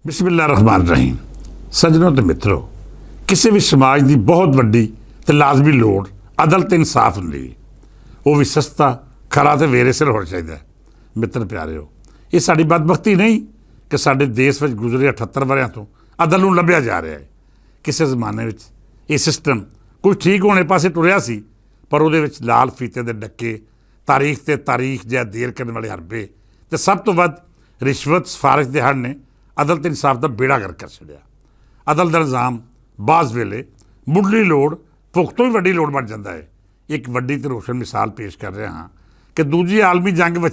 बिस्मिल्लाह रहमान रहीम। सज्जनों ते मित्रों, किसी भी समाज की बहुत वड्डी ते लाजमी लोड़ अदल ते इंसाफ हुंदी है। वो भी सस्ता खरा ते वेरे सिर होना चाहिए। मित्र प्यारे हो, ये साड़ी बदबख्ती नहीं कि साडे देश में गुजरे 78 वरियां तो अदल नूं लभ्या जा रहा है। किसी जमाने में ये सिस्टम कुछ ठीक होने पासे टुरिया सी, पर उहदे विच लाल फीते दे डक्के, तारीख जिहा देर करने वाले हरबे ते सब तो वध रिश्वत सिफारिश दे हड़ ने अदल ते इंसाफ का बेड़ा गर्क कर छड़िया। अदल का निज़ाम बाज़ वेले मुढ़ली लोड़ भुख तो भी वड्डी लोड़ बन जाता है। एक वड्डी ते रोशन मिसाल पेश कर रहा हाँ कि दूजी आलमी जंग में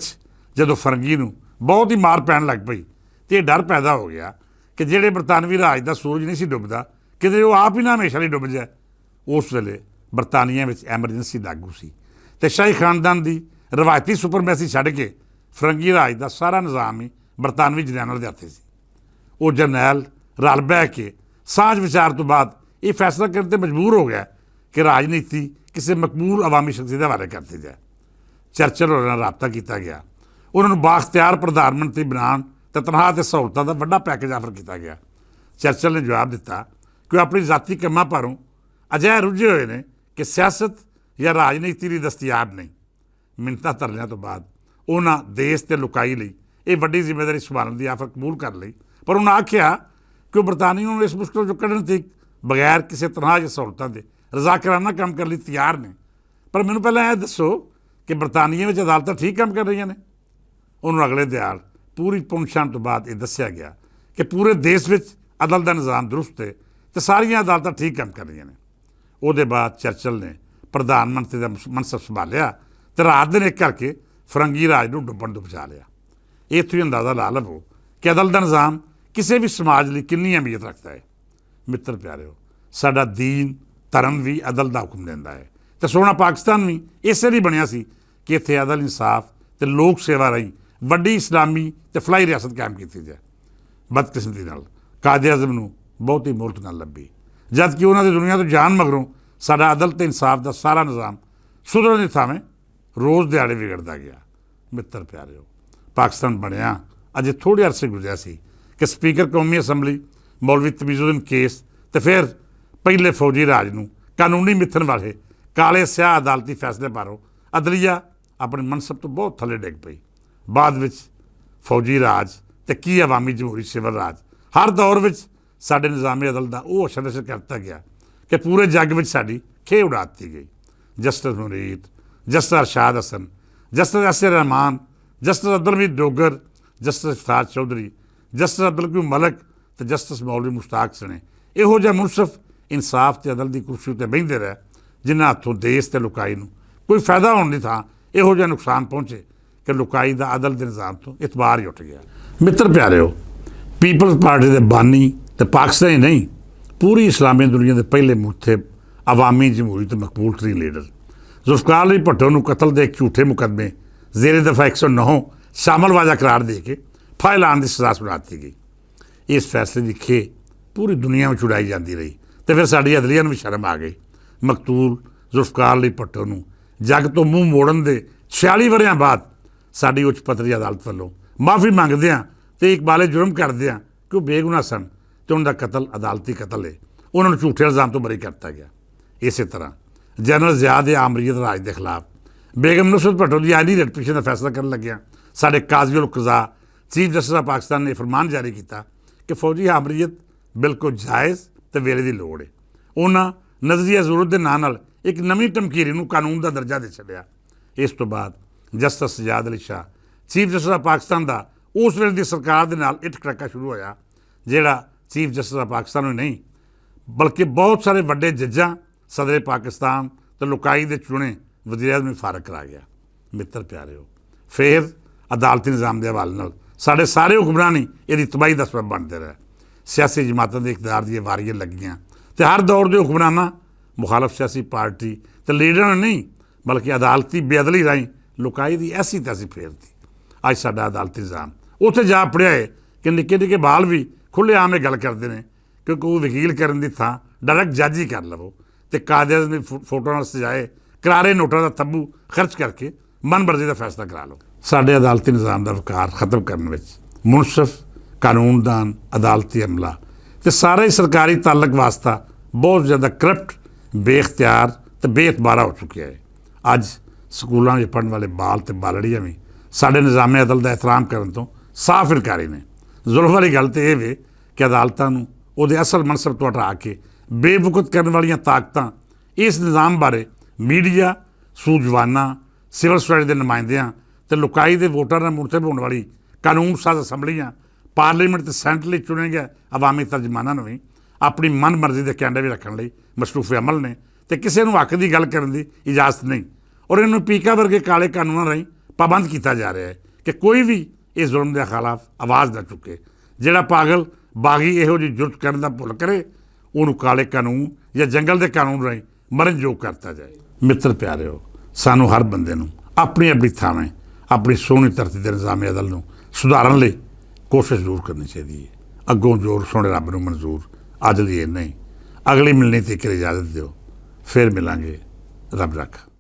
जदों फरंगी नूं बहुत ही मार पैन लग पई तो यह डर पैदा हो गया कि जिहड़े बरतानवी राज का सूरज नहीं सी डुबदा, किते वो आप ही ना हमेशा नहीं डुब जाए। उस वेले बरतानिया में एमरजेंसी लागू सी ते शाही खानदान की रवायती सुपरमैसी छड्ड के फरंगी राज का सारा निज़ाम ही बरतानवी जरनैल दे हत्थे सी। वो जरनैल रल बह के सांझ विचार तो बाद ये फैसला करने पर मजबूर हो गया कि राजनीति किसी मकबूल अवामी शख्सियत के हवाले करती जाए। चर्चिल होर नाल राबता किया गया, उन्होंने बाख्तियार प्रधानमंत्री बनाने ते तनख्वाह ते सहूलतां का वड्डा पैकेज ऑफर किया गया। चर्चिल ने जवाब दिता कि वह अपनी जाती कामां भरों अजिहा रुझे हुए हैं कि सियासत या राजनीति लिए दस्तियाब नहीं। मिन्नतां धरलियां तो बाद उन्होंने देश ते लुकाई लई ये वड्डी जिम्मेदारी संभालने की आफर कबूल कर ली, पर उन्होंने आख्या कि वह बरतानिया नूं इस मुश्किल चों कढ़ण ते बगैर किसी तनख्वाह या सहूलतां दे रजाकराना काम करने लई तैयार ने। पर मैनूं पहलां यह दसो कि बरतानिया में अदालतां ठीक काम कर रही ने। उन्होंने अगले दिहाड़ पूरी पुनछाण तो बाद यह दस्सिया गया कि पूरे देश में अदल का निज़ाम दुरुस्त है तो सारियां अदालतां ठीक काम कर रही ने। उहदे बाद चर्चिल ने प्रधानमंत्री का मनसब संभालिया तो रात दिन एक करके फरंगी राज नूं डुब्बण तों बचा लिया। इत्थों ही अंदाज़ा ला लवो कि अदल का निज़ाम किसी भी समाज लिए कितनी अहमियत रखता है। मित्र प्यारे हो, साडा दीन धर्म भी अदल का हुक्म देंदा है तो सोहना पाकिस्तान भी इसे लिए बनिया सी कि इत्थे अदल इंसाफ ते लोक सेवा रही वड्डी इस्लामी ते फलाही रियासत कायम की जाए। बदकिस्मती नाल कायदे आज़म नूं बहुती मोहलत ना लभी, जबकि उन्होंने दुनिया तो जान मगरों साडा अदल ते इंसाफ का सारा निज़ाम सुधरन की थावें रोज़ दिहाड़े विगड़ता गया। मित्र प्यारे हो, पाकिस्तान बनिया अजे थोड़े अरसे गुजरिया सी कि स्पीकर कौमी असैम्बली मौलवी तमीज़ुद्दीन केस तो फिर पहले फौजी राज नूं कानूनी मिथन वाले काले स्याह अदालती फैसले पारों अदलिया अपने मनसब तो बहुत थले डिग पई। बाद विच फौजी राज ते की अवामी जमहूरी सिविल राज हर दौर में साडे निज़ामे अदल का वो अशर करता गया कि पूरे जग में साड़ी खे उड़ा दी गई। Justice Munir, Justice Arshad Hasan, Justice S A Rahman, Justice Abdul Dogar, Justice Iftar Chaudhry, Justice Abdul Malak तो जस्टिस मौलवी मुश्ताक सने इहो जिहा मुनसफ इंसाफ ते अदल की कुर्सी उत्ते बहिंदे रहे जिन्हां हत्थों देश ते लुकाई नूं कोई फायदा होने की थां इहो जिहा नुकसान पहुँचे कि लुकाई का अदल के निज़ाम तो इतबार ही उठ गया। मित्र प्यारे हो, पीपल्स पार्टी के बानी तो पाकिस्तान ही नहीं पूरी इस्लामी दुनिया के पहले मुंतखब अवामी जमहूरी तो मकबूल तरीन लीडर जुल्फ़िकार अली भुट्टो नूं कतल के एक झूठे मुकदमे ज़ेरे दफ़ा 109 शामिल वाजा करार दे के फाहे लाने की सज़ा सुना दी गई। इस फैसले की खे पूरी दुनिया में उड़ाई जाती रही तो फिर साड़ी अदलिया भी शर्म आ गई। मकतूल जुल्फ़िकार अली भुट्टो नूं जग तो मूँह मोड़न के 46 वरियां बाद साड़ी उच्च पद्धरी अदालत वालों माफ़ी मंगद्या तो इकबाले जुर्म करद्या कि वह बेगुनाह सन तो उनका कतल अदालती कतल है, उन्होंने झूठे इल्ज़ाम तो बरी करता गया। इस तरह जनरल ज़ियाद आमरीत राज के खिलाफ बेगम नुसरत भुट्टो की आईनी रेट पिछले का फैसला कर लग्या। साढ़े काज़ी उल कज़ा चीफ जस्टिस ऑफ पाकिस्तान ने फरमान जारी किया कि फौजी आमरीत बिल्कुल जायज़ तो वेले की लोड़ है। उन्होंने नज़रिया ज़रूरत के नाम नाल एक नवीं टमकीरी नूं कानून का दर्जा दे छड्या। इस तो बाद Justice Sajjad Ali Shah Chief Justice of Pakistan का उस वेले की सरकार के नाल इट खड़का शुरू होया जिहड़ा चीफ जस्टिस ऑफ पाकिस्तान में नहीं बल्कि बहुत सारे वड्डे जजां सदर पाकिस्तान तो लुकाई दे चुने वज़ीर-ए-आज़म में फारग करा गया। मित्र प्यारे हो, फिर अदालती निज़ाम के हवाले नाल साढ़े सारे हुक्मरान ही इसकी तबाही का सबब बनते रहे। सियासी जमातों के इकतदार दी वारियां लगियां तो हर दौर के हुक्मराना मुखालफ सियासी पार्टी तो लीडर ने नहीं बल्कि अदालती बेअदली राही लुकाई की ऐसी तैसी फेरती। अज साडा अदालती निज़ाम उत्थे जा पड़िया है कि निक्के निक्के बाल भी खुले आम गल करते हैं क्योंकि वो वकील करने की थां डायरैक्ट जज ही कर लवो तो कायदे की फोटो नाल सजाए करारे नोटां का तब्बू खर्च करके मन मर्जी का फैसला करा लो। साडे अदालती निज़ाम का वकार खत्म करने में मुनसफ ਕਾਨੂੰਨਦਾਨ, ਅਦਾਲਤੀ ਅਮਲਾ ਤੇ ਸਾਰਾ ਹੀ ਸਰਕਾਰੀ ਤਾਲਕ ਵਾਸਤਾ ਬਹੁਤ ਜ਼ਿਆਦਾ ਕਰਪਟ, ਬੇਇਖਤਿਆਰ ਤੇ ਬੇਇਤਬਾਰਾ ਹੋ ਚੁੱਕਿਆ ਹੈ। ਅੱਜ ਸਕੂਲਾਂ ਵਿੱਚ ਪੜ੍ਹਨ ਵਾਲੇ ਬਾਲ ਤੇ ਬਾਲੜੀਆਂ ਵੀ ਸਾਡੇ ਨਿਜ਼ਾਮੇ ਅਦਲ ਦਾ ਇਹਤਰਾਮ ਕਰਨ ਤੋਂ ਸਾਫ਼ ਇਨਕਾਰੀ ਨੇ। ਜ਼ੁਲਮ ਵਾਲੀ ਗੱਲ ਤਾਂ ਇਹ ਵੇ ਕਿ ਅਦਾਲਤਾਂ ਨੂੰ ਉਹਦੇ ਅਸਲ ਮਨਸਬ ਤੋਂ ਹਟਾ ਕੇ ਬੇਵਕੂਫ ਕਰਨ ਵਾਲੀਆਂ ਤਾਕਤਾਂ ਇਸ ਨਿਜ਼ਾਮ ਬਾਰੇ ਮੀਡੀਆ, ਸੂਝਵਾਨਾਂ, ਸਿਵਲ ਸੋਸਾਇਟੀ ਦੇ ਨੁਮਾਇੰਦਿਆਂ ਤੇ ਲੁਕਾਈ ਦੇ ਵੋਟਾਂ ਨਾਲ ਮੁਨਤਖਬ ਹੋਣ ਵਾਲੀ ਕਾਨੂੰਨ ਸਾਜ਼ ਅਸੈਂਬਲੀਆਂ, ਪਾਰਲੀਮੈਂਟ ਤੇ ਸੈਂਟਰ ਲਈ ਚੁਣੇ ਗਏ ਅਵਾਮੀ ਤਰਜਮਾਨਾਂ ਨੂੰ ਵੀ ਆਪਣੀ ਮਨ ਮਰਜ਼ੀ ਦੇ ਕੈਂਡੇ ਵਿੱਚ ਰੱਖਣ ਲਈ ਮਸਰੂਫ ਅਮਲ ਨੇ ਤੇ ਕਿਸੇ ਨੂੰ ਹੱਕ ਦੀ ਗੱਲ ਕਰਨ ਦੀ ਇਜਾਜ਼ਤ ਨਹੀਂ। ਔਰ ਇਹਨੂੰ ਪੀਕਾ ਵਰਗੇ ਕਾਲੇ ਕਾਨੂੰਨਾਂ ਰਾਹੀਂ ਪਾਬੰਦ ਕੀਤਾ ਜਾ ਰਿਹਾ ਹੈ ਕਿ ਕੋਈ ਵੀ ਇਸ ਜ਼ੁਲਮ ਦੇ ਖਿਲਾਫ ਆਵਾਜ਼ ਨਾ ਚੁੱਕੇ। ਜਿਹੜਾ ਪਾਗਲ ਬਾਗੀ ਇਹੋ ਜਿਹੀ ਜੁਰਤ ਕਰਨ ਦਾ ਭੁੱਲ ਕਰੇ, ਉਹਨੂੰ ਕਾਲੇ ਕਾਨੂੰਨ ਜਾਂ ਜੰਗਲ ਦੇ ਕਾਨੂੰਨ ਰਾਹੀਂ ਮਰਨਯੋਗ ਕਰਤਾ ਜਾਏ। ਮਿੱਤਰ ਪਿਆਰਿਓ, ਸਾਨੂੰ ਹਰ ਬੰਦੇ ਨੂੰ ਆਪਣੀ ਆਪਣੀ ਥਾਵੇਂ ਆਪਣੀ ਸੋਹਣੀ ਧਰਤੀ ਦੇ ਨਿਜ਼ਾਮੇ ਅਦਲ ਨੂੰ ਸੁਧਾਰਨ ਲਈ ਕੋਸ਼ਿਸ਼ ਜ਼ਰੂਰ ਕਰਨੀ ਚਾਹੀਦੀ ਹੈ। ਅੱਗੋਂ ਜ਼ੋਰ ਸੋਹਣੇ ਰੱਬ ਨੂੰ ਮਨਜ਼ੂਰ। ਅੱਜ ਲਈ ਇੰਨਾ ਹੀ। ਅਗਲੀ ਮਿਲਣੀ ਤੀਕ ਇਜਾਜ਼ਤ ਦਿਓ। ਫਿਰ ਮਿਲਾਂਗੇ। ਰੱਬ ਰੱਖਾ।